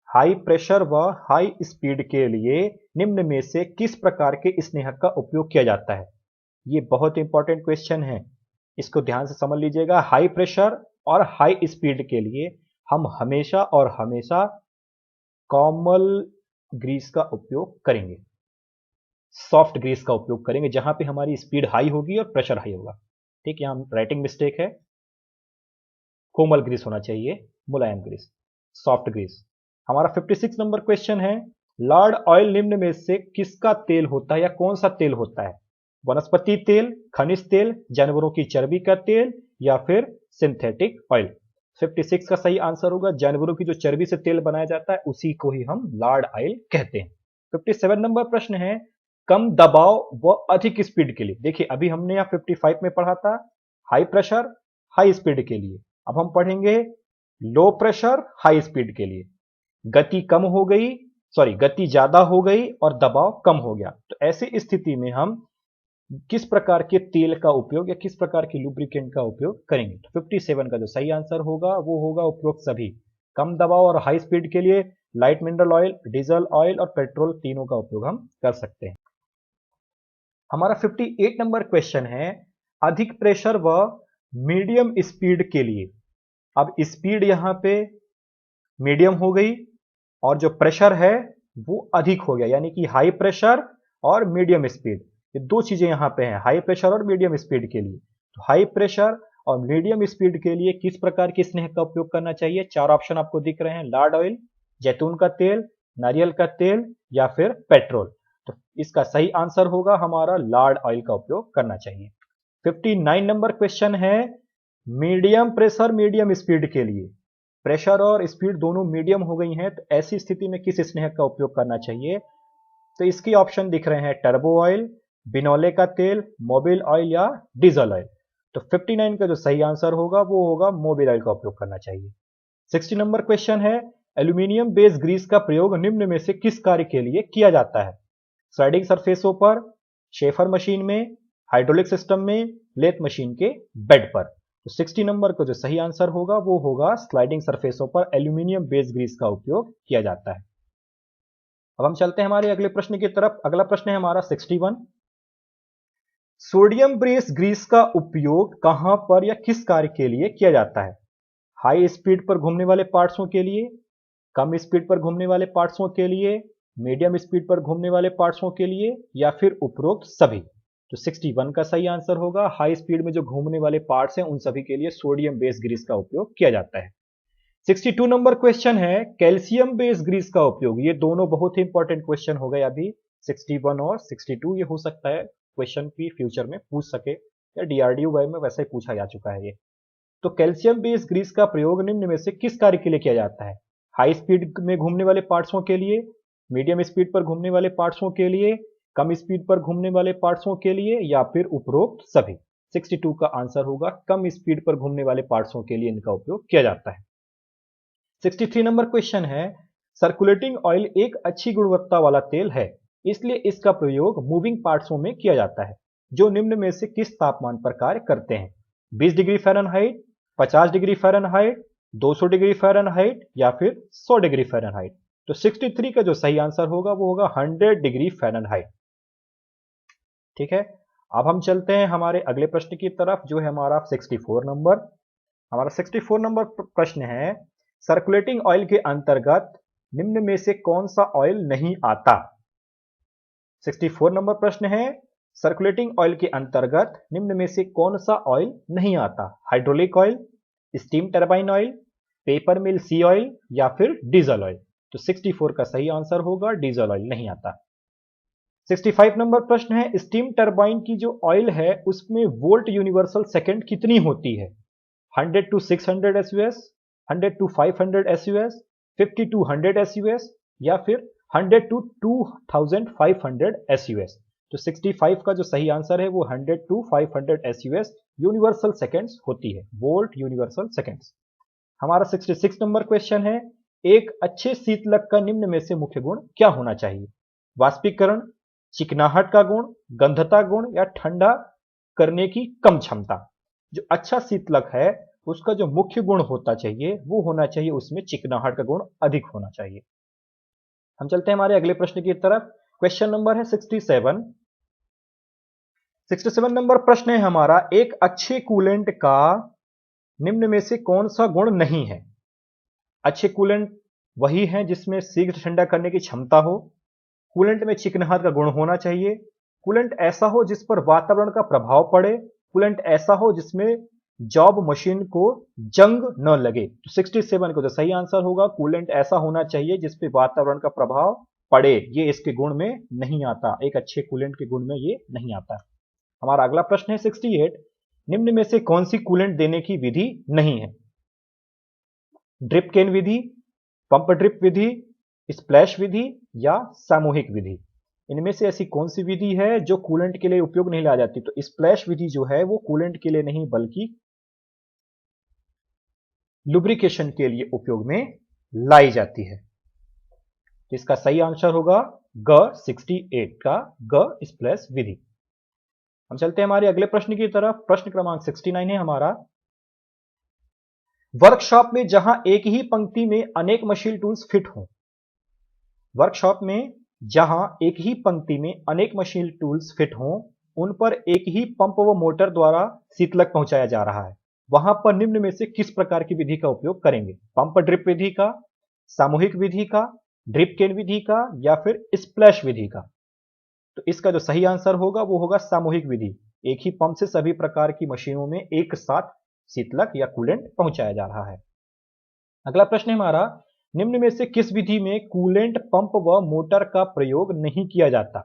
हाई प्रेशर व हाई स्पीड के लिए निम्न में से किस प्रकार के स्नेहक का उपयोग किया जाता है? ये बहुत इंपॉर्टेंट क्वेश्चन है, इसको ध्यान से समझ लीजिएगा। हाई प्रेशर और हाई स्पीड के लिए हम हमेशा और हमेशा कॉमन ग्रीस का उपयोग करेंगे, सॉफ्ट ग्रीस का उपयोग करेंगे जहां पे हमारी स्पीड हाई होगी और प्रेशर हाई होगा। ठीक, यहां राइटिंग मिस्टेक है, कोमल ग्रीस होना चाहिए, मुलायम ग्रीस, सॉफ्ट ग्रीस। हमारा 56 नंबर क्वेश्चन है। लॉर्ड ऑयल निम्न में से किसका तेल होता है या कौन सा तेल होता है? वनस्पति तेल, खनिज तेल, जानवरों की चर्बी का तेल या फिर सिंथेटिक ऑयल? 56 का सही आंसर होगा जानवरों की जो चर्बी से तेल बनाया जाता है उसी को ही हम लॉर्ड ऑयल कहते हैं। 57 नंबर प्रश्न है। कम दबाव व अधिक स्पीड के लिए, देखिए अभी हमने यहां 55 में पढ़ा था हाई प्रेशर हाई स्पीड के लिए, अब हम पढ़ेंगे लो प्रेशर हाई स्पीड के लिए। गति कम हो गई, सॉरी गति ज्यादा हो गई और दबाव कम हो गया, तो ऐसी स्थिति में हम किस प्रकार के तेल का उपयोग या किस प्रकार के लुब्रिकेंट का उपयोग करेंगे? तो 57 का जो सही आंसर होगा वो होगा उपरोक्त सभी। कम दबाव और हाई स्पीड के लिए light mineral oil, diesel oil और पेट्रोल तीनों का उपयोग हम कर सकते हैं। हमारा 58 नंबर क्वेश्चन है। अधिक प्रेशर व मीडियम स्पीड के लिए, अब स्पीड यहां पे मीडियम हो गई और जो प्रेशर है वो अधिक हो गया, यानी कि हाई प्रेशर और मीडियम स्पीड, ये दो चीजें यहां पे हैं, हाई प्रेशर और मीडियम स्पीड के लिए। तो हाई प्रेशर और मीडियम स्पीड के लिए किस प्रकार के स्नेह का उपयोग करना चाहिए? चार ऑप्शन आपको दिख रहे हैं, लॉर्ड ऑयल, जैतून का तेल, नारियल का तेल या फिर पेट्रोल। तो इसका सही आंसर होगा हमारा लॉर्ड ऑयल का उपयोग करना चाहिए। 59 नंबर क्वेश्चन है। मीडियम प्रेशर मीडियम स्पीड के लिए, प्रेशर और स्पीड दोनों मीडियम हो गई हैं, तो ऐसी स्थिति में किस स्नेहक का उपयोग करना चाहिए? तो इसके ऑप्शन दिख रहे हैं टर्बो ऑयल, बिनोले का तेल, मोबिल ऑयल या डीजल ऑयल। तो 59 का जो सही आंसर होगा वो होगा मोबिल ऑयल का उपयोग करना चाहिए। 60 नंबर क्वेश्चन है। एल्यूमिनियम बेस ग्रीस का प्रयोग निम्न में से किस कार्य के लिए किया जाता है? स्लाइडिंग सरफेसों पर, शेफर मशीन में, हाइड्रोलिक सिस्टम में, लेथ मशीन के बेड पर? तो 60 नंबर का जो सही आंसर होगा वो होगा स्लाइडिंग सरफेसों पर एल्यूमिनियम बेस ग्रीस का उपयोग किया जाता है। अब हम चलते हैं हमारे अगले प्रश्न की तरफ। अगला प्रश्न है हमारा 61। सोडियम बेस ग्रीस का उपयोग कहां पर या किस कार्य के लिए किया जाता है? हाई स्पीड पर घूमने वाले पार्ट्सों के लिए, कम स्पीड पर घूमने वाले पार्ट्सों के लिए, मीडियम स्पीड पर घूमने वाले पार्ट्सों के लिए या फिर उपरोक्त सभी? तो 61 का सही आंसर होगा हाई स्पीड में जो घूमने वाले पार्ट्स हैं उन सभी के लिए सोडियम बेस ग्रीस का उपयोग किया जाता है। 62 नंबर क्वेश्चन है कैल्शियम बेस ग्रीस का उपयोग। ये दोनों बहुत ही इंपॉर्टेंट क्वेश्चन हो गए अभी 61 और 62। ये हो सकता है क्वेश्चन भी फ्यूचर में पूछ सके या डीआरडीओ वाई में वैसे ही पूछा जा चुका है ये। तो कैल्शियम बेस ग्रीस का प्रयोग निम्न में से किस कार्य के लिए किया जाता है? हाई स्पीड में घूमने वाले पार्ट्सों के लिए, मीडियम स्पीड पर घूमने वाले पार्ट्सों के लिए, कम स्पीड पर घूमने वाले पार्ट्सों के लिए या फिर उपरोक्त सभी। 62 का आंसर होगा कम स्पीड पर घूमने वाले पार्ट्सों के लिए इनका उपयोग किया जाता है। 63 नंबर क्वेश्चन है सर्कुलेटिंग ऑयल एक अच्छी गुणवत्ता वाला तेल है, इसलिए इसका प्रयोग मूविंग पार्ट्सों में किया जाता है जो निम्न में से किस तापमान पर कार्य करते हैं? 20 degree Fahrenheit, 50 degree Fahrenheit, 200 degree Fahrenheit या फिर 100 डिग्री फ़ारेनहाइट। तो 63 का जो सही आंसर होगा वो होगा 100 डिग्री फ़ारेनहाइट। ठीक है, अब हम चलते हैं हमारे अगले प्रश्न की तरफ जो है हमारा 64 नंबर। हमारा 64 नंबर प्रश्न है सर्कुलेटिंग ऑयल के अंतर्गत निम्न में से कौन सा ऑयल नहीं आता? 64 नंबर प्रश्न है सर्कुलेटिंग ऑयल के अंतर्गत निम्न में से कौन सा ऑयल नहीं आता? Hydraulic oil, steam turbine oil, paper mill सी ऑयल या फिर डीजल ऑयल। तो 64 का सही आंसर होगा डीजल ऑयल नहीं आता। 65 नंबर प्रश्न है स्टीम टरबाइन की जो ऑयल है उसमें वोल्ट यूनिवर्सल सेकेंड कितनी होती है? 100 to 600 एसयूएस, 100 to 500 एसयूएस, 50 to 100 एसयूएस या फिर 100 to 2500 एसयूएस। तो 65 का जो सही आंसर है वो 100 to 500 एसयूएस यूनिवर्सल सेकेंड्स होती है, वोल्ट यूनिवर्सल सेकेंड्स। हमारा 66 नंबर क्वेश्चन है एक अच्छे शीतलक का निम्न में से मुख्य गुण क्या होना चाहिए? वाष्पीकरण, चिकनाहट का गुण, गंधता गुण या ठंडा करने की कम क्षमता। जो अच्छा शीतलक है उसका जो मुख्य गुण होता चाहिए वो होना चाहिए उसमें चिकनाहट का गुण अधिक होना चाहिए। हम चलते हैं हमारे अगले प्रश्न की तरफ। क्वेश्चन नंबर है 67। 67 नंबर प्रश्न है हमारा एक अच्छे कूलेंट का निम्न में से कौन सा गुण नहीं है? अच्छे कूलेंट वही है जिसमें शीघ्र ठंडा करने की क्षमता हो, कूलेंट में चिकनाहट का गुण होना चाहिए, कूलेंट ऐसा हो जिस पर वातावरण का प्रभाव पड़े, कूलेंट ऐसा हो जिसमें जॉब मशीन को जंग न लगे। तो 67 को जो सही आंसर होगा कूलेंट ऐसा होना चाहिए जिस पे वातावरण का प्रभाव पड़े। ये इसके गुण में नहीं आता, एक अच्छे कूलेंट के गुण में ये नहीं आता। हमारा अगला प्रश्न है 68। निम्न में से कौन सी कूलेंट देने की विधि नहीं है? ड्रिप केन विधि, पंप ड्रिप विधि, स्प्लैश विधि या सामूहिक विधि। इनमें से ऐसी कौन सी विधि है जो कूलेंट के लिए उपयोग नहीं लाई जाती? तो स्प्लैश विधि जो है वो कूलेंट के लिए नहीं बल्कि लुब्रिकेशन के लिए उपयोग में लाई जाती है। तो इसका सही आंसर होगा ग 68 का ग स्प्लैश विधि। हम चलते हैं हमारे अगले प्रश्न की तरफ। प्रश्न क्रमांक 69 है हमारा वर्कशॉप में जहां एक ही पंक्ति में अनेक मशीन टूल्स फिट हों। वर्कशॉप में जहां एक ही पंक्ति में अनेक मशीन टूल्स फिट हों उन पर एक ही पंप व मोटर द्वारा शीतलक पहुंचाया जा रहा है, वहां पर निम्न में से किस प्रकार की विधि का उपयोग करेंगे? पंप ड्रिप विधि का, सामूहिक विधि का, ड्रिप केन विधि का या फिर स्प्लैश विधि का। तो इसका जो सही आंसर होगा वो होगा सामूहिक विधि। एक ही पंप से सभी प्रकार की मशीनों में एक साथ शीतलक या कूलेंट पहुंचाया जा रहा है। अगला प्रश्न है हमारा निम्न में से किस विधि में कूलेंट पंप व मोटर का प्रयोग नहीं किया जाता?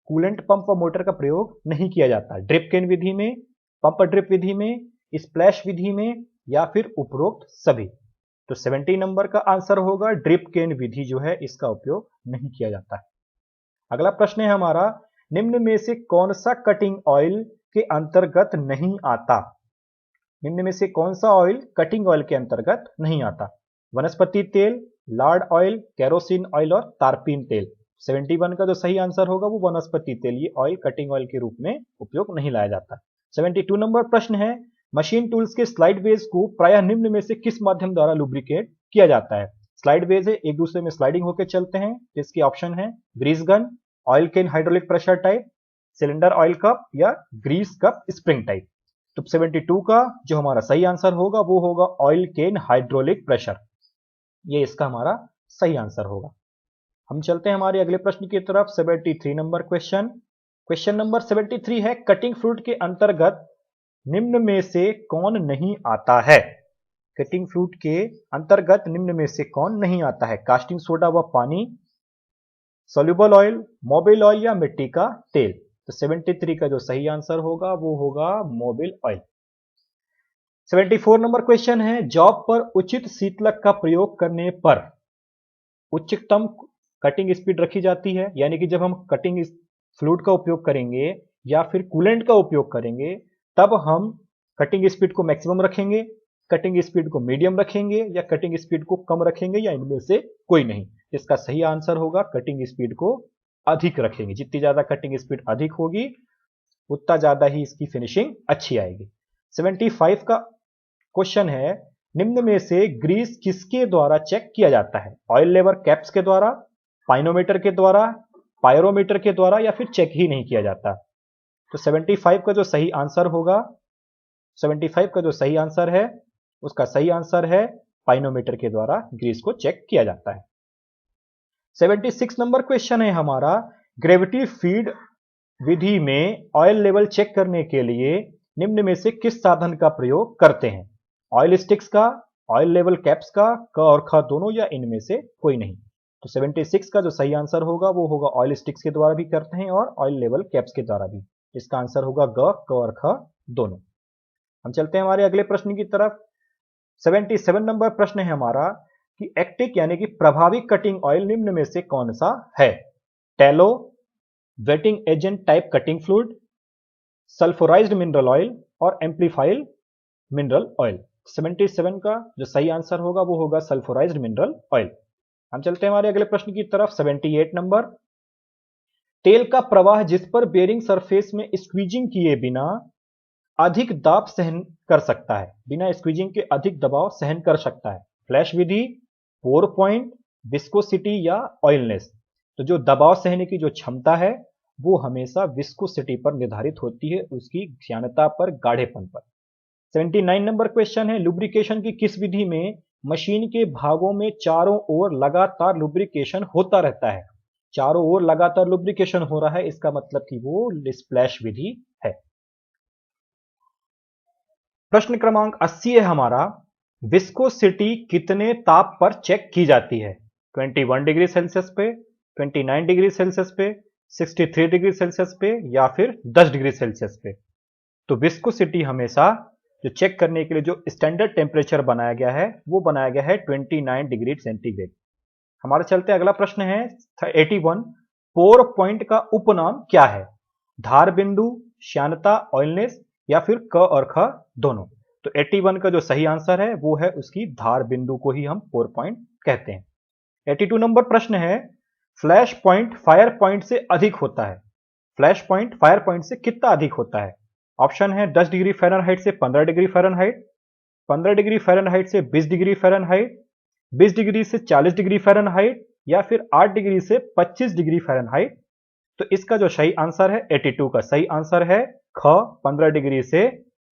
कूलेंट पंप व मोटर का प्रयोग नहीं किया जाता। ड्रिप केन विधि में, पंप ड्रिप विधि में, स्प्लैश विधि में या फिर उपरोक्त सभी। तो 70 नंबर का आंसर होगा ड्रिप केन विधि जो है इसका उपयोग नहीं किया जाता है। अगला प्रश्न है हमारा निम्न में से कौन सा कटिंग ऑयल के अंतर्गत नहीं आता? निम्न में से कौन सा ऑयल कटिंग ऑयल के अंतर्गत नहीं आता? वनस्पति तेल, लार्ड ऑयल, केरोसिन ऑयल और तारपीन तेल। 71 का जो सही आंसर होगा वो वनस्पति तेल। ये ऑयल कटिंग ऑयल के रूप में उपयोग नहीं लाया जाता। 72 नंबर प्रश्न है मशीन टूल्स के स्लाइड वेज को प्रायः निम्न में से किस माध्यम द्वारा लुब्रिकेट किया जाता है? स्लाइड वेज है, एक दूसरे में स्लाइडिंग होकर चलते हैं। इसके ऑप्शन है grease gun, oil can hydraulic pressure type, cylinder oil cup या ग्रीस कप स्प्रिंग टाइप। तो 72 का जो हमारा सही आंसर होगा वो होगा ऑयल केन हाइड्रोलिक प्रेशर। ये इसका हमारा सही आंसर होगा। हम चलते हैं हमारे अगले प्रश्न की तरफ। 73 नंबर क्वेश्चन। क्वेश्चन नंबर 73 है, कटिंग फ्लूइड के अंतर्गत निम्न में से कौन नहीं आता है? कटिंग फ्लूइड के अंतर्गत निम्न में से कौन नहीं आता है? कास्टिंग सोडा व पानी, सोल्यूबल ऑयल, मोबिल ऑयल या मिट्टी का तेल। तो 73 का जो सही आंसर होगा वो होगा मोबिल ऑयल। 74 नंबर क्वेश्चन है, जॉब पर उचित शीतलक का प्रयोग करने पर उच्चतम कटिंग स्पीड रखी जाती है, यानी कि जब हम कटिंग फ्लूइड का उपयोग करेंगे या फिर कूलेंट का उपयोग करेंगे तब हम कटिंग स्पीड को मैक्सिमम रखेंगे, कटिंग स्पीड को मीडियम रखेंगे या कटिंग स्पीड को कम रखेंगे या इनमें से कोई नहीं। इसका सही आंसर होगा कटिंग स्पीड को अधिक रखेंगे। जितनी ज्यादा कटिंग स्पीड अधिक होगी उतना ज्यादा ही इसकी फिनिशिंग अच्छी आएगी। 75 का क्वेश्चन है, निम्न में से ग्रीस किसके द्वारा चेक किया जाता है? ऑयल लेवल कैप्स के द्वारा, पाइनोमीटर के द्वारा, पायरोमीटर के द्वारा या फिर चेक ही नहीं किया जाता। तो 75 का जो सही आंसर होगा, 75 का जो सही आंसर है उसका सही आंसर है पाइनोमीटर के द्वारा ग्रीस को चेक किया जाता है। 76 नंबर क्वेश्चन है हमारा, ग्रेविटी फीड विधि में ऑयल लेवल चेक करने के लिए निम्न में से किस साधन का प्रयोग करते हैं? ऑयल स्टिक्स का, ऑयल लेवल कैप्स का, क और ख दोनों या इनमें से कोई नहीं। तो 76 का जो सही आंसर होगा वो होगा ऑयल स्टिक्स के द्वारा भी करते हैं और ऑयल लेवल कैप्स के द्वारा भी। इसका आंसर होगा ग, क और ख दोनों। हम चलते हैं हमारे अगले प्रश्न की तरफ। 77 नंबर प्रश्न है हमारा कि एक्टिक यानी कि प्रभावी कटिंग ऑयल निम्न में से कौन सा है? Tallow, wetting agent type cutting fluid, sulphurized mineral oil और एम्पलीफाइड मिनरल ऑयल। 77 का जो सही आंसर होगा वो होगा सल्फोराइज्ड मिनरल ऑयल। हम चलते हैं हमारे अगले प्रश्न की तरफ। 78 नंबर, तेल का प्रवाह जिस पर बेरिंग सरफेस में स्क्वीजिंग किए बिना अधिक दाब सहन कर सकता है, बिना स्क्वीजिंग के अधिक दबाव सहन कर सकता है? फ्लैश विधि, पोर पॉइंट, विस्कोसिटी या ऑयलनेस। तो जो दबाव सहने की जो क्षमता है वो हमेशा विस्कोसिटी पर निर्धारित होती है, उसकी घनता पर, गाढ़ेपन पर। 79 नंबर क्वेश्चन है, लुब्रिकेशन की किस विधि में मशीन के भागों में चारों ओर लगातार लुब्रिकेशन होता रहता है? चारों ओर लगातार लुब्रिकेशन हो रहा है, इसका मतलब कि वो स्प्लैश विधि है। प्रश्न क्रमांक 80 है हमारा, विस्कोसिटी कितने ताप पर चेक की जाती है? 21 डिग्री सेल्सियस पे, 29 डिग्री सेल्सियस पे, 63 डिग्री सेल्सियस पे या फिर 10 डिग्री सेल्सियस पे। तो विस्कोसिटी हमेशा जो चेक करने के लिए जो स्टैंडर्ड टेम्परेचर बनाया गया है वो बनाया गया है 29 डिग्री सेंटीग्रेड। हमारे चलते अगला प्रश्न है 81, पोर पॉइंट का उपनाम क्या है? धार बिंदु, श्यानता, ऑयलनेस या फिर क और ख दोनों। तो 81 का जो सही आंसर है वो है उसकी धार बिंदु को ही हम पोर पॉइंट कहते हैं। 82 नंबर प्रश्न है, फ्लैश पॉइंट फायर पॉइंट से अधिक होता है, फ्लैश पॉइंट फायर पॉइंट से कितना अधिक होता है? ऑप्शन है 10 डिग्री फ़ारेनहाइट से 15 डिग्री फ़ारेनहाइट, 15 डिग्री फ़ारेनहाइट से 20 डिग्री फ़ारेनहाइट, 20 डिग्री से 40 डिग्री फ़ारेनहाइट या फिर 8 डिग्री से 25 डिग्री फ़ारेनहाइट। तो इसका जो सही आंसर है 82 का सही आंसर है ख, 15 डिग्री से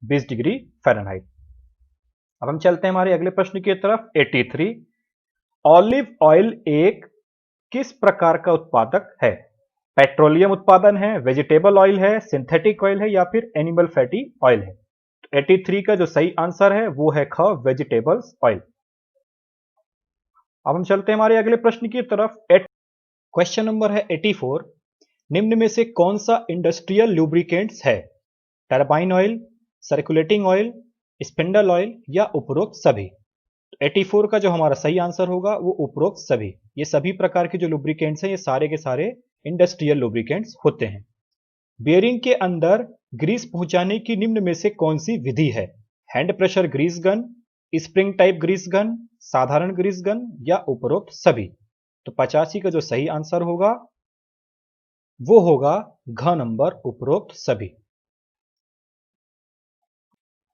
20 डिग्री फ़ारेनहाइट। अब हम चलते हैं हमारे अगले प्रश्न की तरफ। 83, ऑलिव ऑयल एक किस प्रकार का उत्पादक है? पेट्रोलियम उत्पादन है, वेजिटेबल ऑयल है, सिंथेटिक ऑयल है या फिर एनिमल फैटी ऑयल है? 83 का जो सही आंसर है वो है ख, वेजिटेबल्स ऑयल। अब हम चलते हैं हमारे अगले प्रश्न की तरफ। क्वेश्चन नंबर है 84, निम्न में से कौन सा इंडस्ट्रियल लुब्रिकेंट्स है? Turbine oil, circulating oil, spindle oil या उपरोक्त सभी? 84 का जो हमारा सही आंसर होगा वो उपरोक्त सभी। ये सभी प्रकार के जो लुब्रिकेंट्स हैं ये सारे के सारे इंडस्ट्रियल लुब्रिकेंट्स होते हैं। बेयरिंग के अंदर ग्रीस पहुंचाने की निम्न में से कौन सी विधि है? Hand pressure grease gun, spring type grease gun, साधारण ग्रीस गन या उपरोक्त सभी? तो 85 का जो सही आंसर होगा वो होगा घ नंबर, उपरोक्त सभी।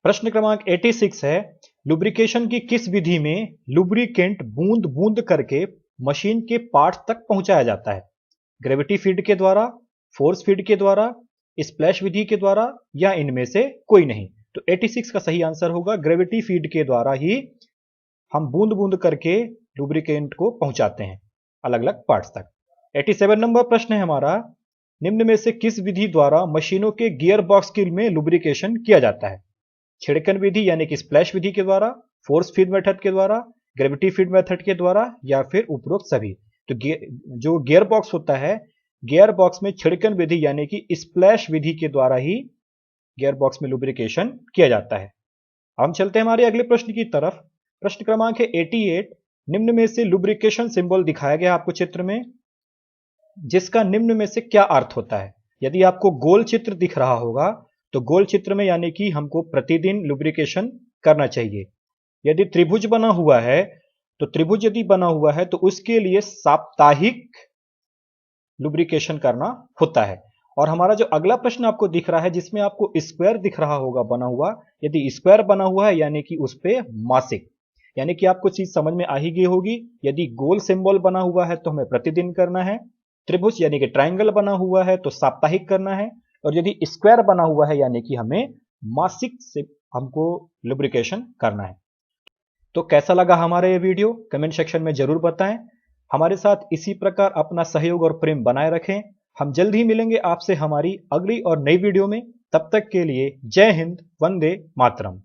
प्रश्न क्रमांक 86 है, लुब्रिकेशन की किस विधि में लुब्रिकेंट बूंद बूंद करके मशीन के पार्ट्स तक पहुंचाया जाता है? ग्रेविटी फीड के द्वारा, फोर्स फीड के द्वारा, स्प्लैश विधि के द्वारा या इनमें से कोई नहीं? तो 86 का सही आंसर होगा ग्रेविटी फीड के द्वारा ही हम बूंद बूंद करके लुब्रिकेंट को पहुंचाते हैं अलग अलग पार्ट्स तक। 87 नंबर प्रश्न है हमारा, निम्न में से किस विधि द्वारा मशीनों के गियर बॉक्स में लुब्रिकेशन किया जाता है? छिड़कन विधि यानी कि स्प्लैश विधि के द्वारा, फोर्स फीड मेथड के द्वारा, ग्रेविटी फीड मेथड के द्वारा या फिर उपरोक्त सभी। तो जो गियर बॉक्स होता है, गियर बॉक्स में छिड़कन विधि यानी कि स्प्लैश विधि के द्वारा ही गियर बॉक्स में लुब्रिकेशन किया जाता है। हम चलते हैं हमारे अगले प्रश्न की तरफ। प्रश्न क्रमांक है 88। निम्न में से लुब्रिकेशन सिंबल दिखाया गया आपको चित्र में, जिसका निम्न में से क्या अर्थ होता है? यदि आपको गोल चित्र दिख रहा होगा तो गोल चित्र में यानी कि हमको प्रतिदिन लुब्रिकेशन करना चाहिए। यदि त्रिभुज बना हुआ है तो त्रिभुज यदि बना हुआ है तो उसके लिए साप्ताहिक लुब्रिकेशन करना होता है। और हमारा जो अगला प्रश्न आपको दिख रहा है जिसमें आपको स्क्वायर दिख रहा होगा बना हुआ, यदि स्क्वायर बना हुआ है यानी कि उस पे मासिक, यानी कि आपको चीज समझ में आ ही गई होगी। यदि गोल सिंबल बना हुआ है तो हमें प्रतिदिन करना है, त्रिभुज यानी कि ट्रायंगल बना हुआ है तो साप्ताहिक करना है, और यदि स्क्वायर बना हुआ है यानी कि हमें मासिक से हमको लुब्रिकेशन करना है। तो कैसा लगा हमारा ये वीडियो? कमेंट सेक्शन में जरूर बताएं। हमारे साथ इसी प्रकार अपना सहयोग और प्रेम बनाए रखें। हम जल्द ही मिलेंगे आपसे हमारी अगली और नई वीडियो में। तब तक के लिए जय हिंद, वंदे मातरम।